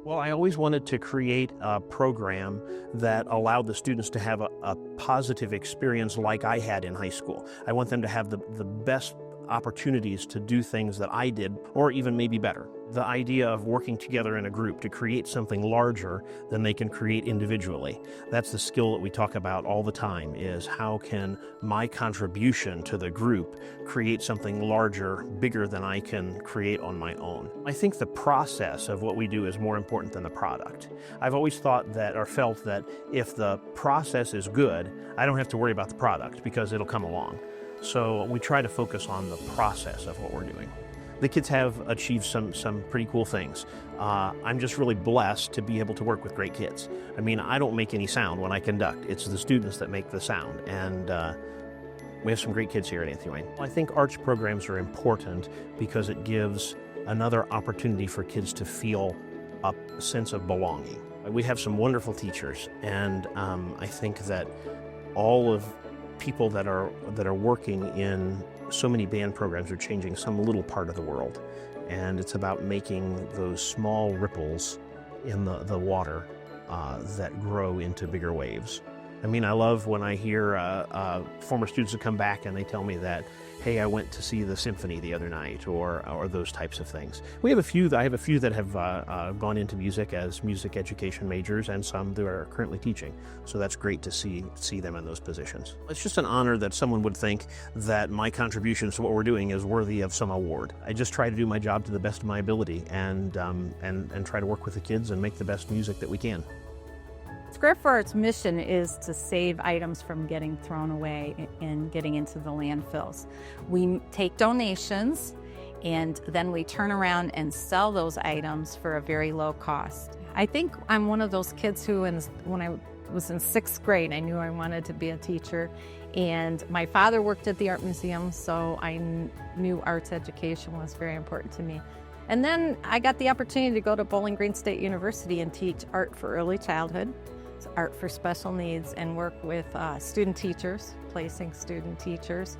Well, I always wanted to create a program that allowed the students to have a positive experience like I had in high school. I want them to have the best opportunities to do things that I did, or even maybe better. The idea of working together in a group to create something larger than they can create individually. That's the skill that we talk about all the time, is how can my contribution to the group create something larger, bigger than I can create on my own. I think the process of what we do is more important than the product. I've always thought that, or felt that, if the process is good, I don't have to worry about the product because it'll come along. So we try to focus on the process of what we're doing. The kids have achieved some pretty cool things. I'm just really blessed to be able to work with great kids. I mean, I don't make any sound when I conduct. It's the students that make the sound. And we have some great kids here at Anthony Wayne. I think arts programs are important because it gives another opportunity for kids to feel a sense of belonging. We have some wonderful teachers, and I think that all of people that are working in so many band programs are changing some little part of the world, and it's about making those small ripples in the water that grow into bigger waves. I mean, I love when I hear former students that come back and they tell me that, hey, I went to see the symphony the other night, or those types of things. I have a few that have gone into music as music education majors, and some that are currently teaching. So that's great to see them in those positions. It's just an honor that someone would think that my contributions to what we're doing is worthy of some award. I just try to do my job to the best of my ability, and try to work with the kids and make the best music that we can. Scrap for Art's mission is to save items from getting thrown away and getting into the landfills. We take donations, and then we turn around and sell those items for a very low cost. I think I'm one of those kids who, when I was in 6th grade, I knew I wanted to be a teacher. And my father worked at the art museum, so I knew arts education was very important to me. And then I got the opportunity to go to Bowling Green State University and teach art for early childhood, art for special needs, and work with student teachers, placing student teachers.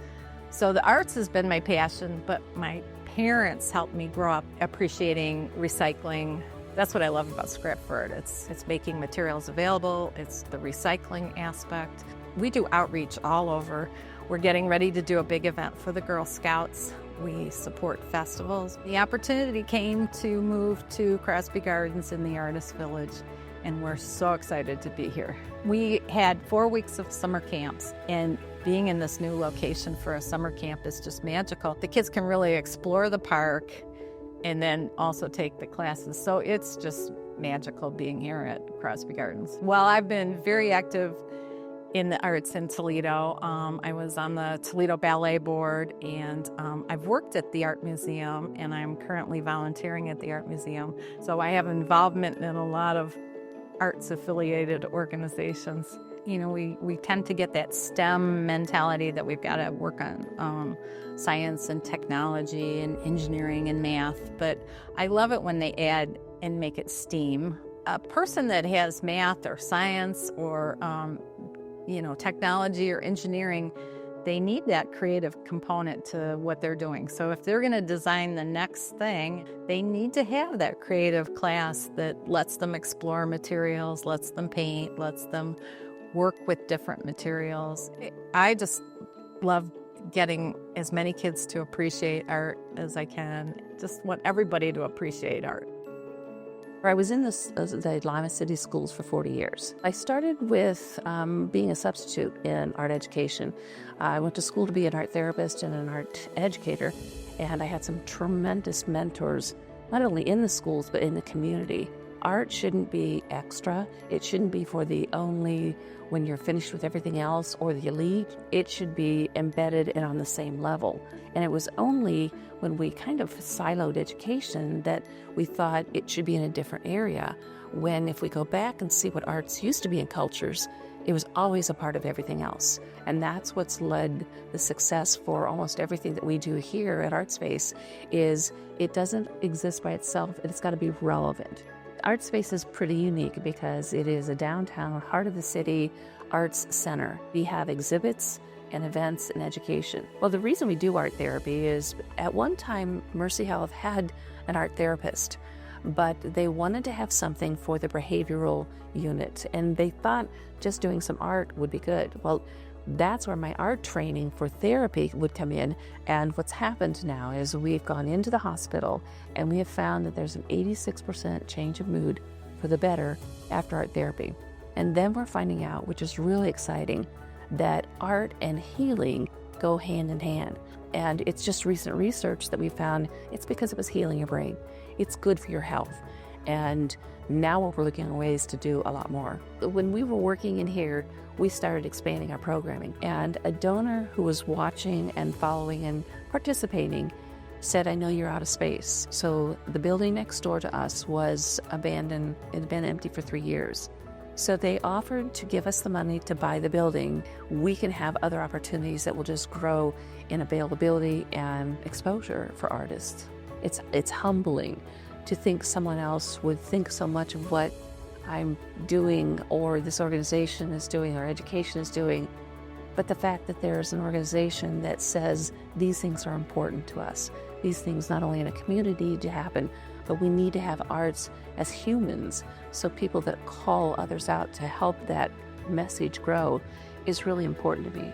So the arts has been my passion, but my parents helped me grow up appreciating recycling. That's what I love about Scrap for Art. It's making materials available, it's the recycling aspect. We do outreach all over. We're getting ready to do a big event for the Girl Scouts. We support festivals. The opportunity came to move to Crosby Gardens in the Artist Village, and we're so excited to be here. We had 4 weeks of summer camps, and being in this new location for a summer camp is just magical. The kids can really explore the park and then also take the classes. So it's just magical being here at Crosby Gardens. Well, I've been very active in the arts in Toledo. I was on the Toledo Ballet Board, and I've worked at the Art Museum, and I'm currently volunteering at the Art Museum. So I have involvement in a lot of arts-affiliated organizations. You know, we tend to get that STEM mentality that we've got to work on science and technology and engineering and math, but I love it when they add and make it STEAM. A person that has math or science or technology or engineering, they need that creative component to what they're doing. So if they're going to design the next thing, they need to have that creative class that lets them explore materials, lets them paint, lets them work with different materials. I just love getting as many kids to appreciate art as I can. Just want everybody to appreciate art. I was in the Lima City schools for 40 years. I started with being a substitute in art education. I went to school to be an art therapist and an art educator, and I had some tremendous mentors, not only in the schools, but in the community. Art shouldn't be extra. It shouldn't be for the only when you're finished with everything else or the elite. It should be embedded and on the same level. And it was only when we kind of siloed education that we thought it should be in a different area. When if we go back and see what arts used to be in cultures, it was always a part of everything else. And that's what's led the success for almost everything that we do here at ArtSpace, is it doesn't exist by itself, it's got to be relevant. ArtSpace is pretty unique because it is a downtown, heart of the city arts center. We have exhibits and events and education. Well, the reason we do art therapy is at one time Mercy Health had an art therapist, but they wanted to have something for the behavioral unit, and they thought just doing some art would be good. Well, that's where my art training for therapy would come in. And what's happened now is we've gone into the hospital and we have found that there's an 86% change of mood for the better after art therapy. And then we're finding out, which is really exciting, that art and healing go hand in hand. And it's just recent research that we found it's because it was healing your brain. It's good for your health. And now we're looking at ways to do a lot more. When we were working in here, we started expanding our programming. And a donor who was watching and following and participating said, I know you're out of space. So the building next door to us was abandoned. It had been empty for 3 years. So they offered to give us the money to buy the building. We can have other opportunities that will just grow in availability and exposure for artists. It's humbling to think someone else would think so much of what I'm doing or this organization is doing or education is doing. But the fact that there's an organization that says these things are important to us, these things not only in a community need to happen, but we need to have arts as humans, so people that call others out to help that message grow is really important to me.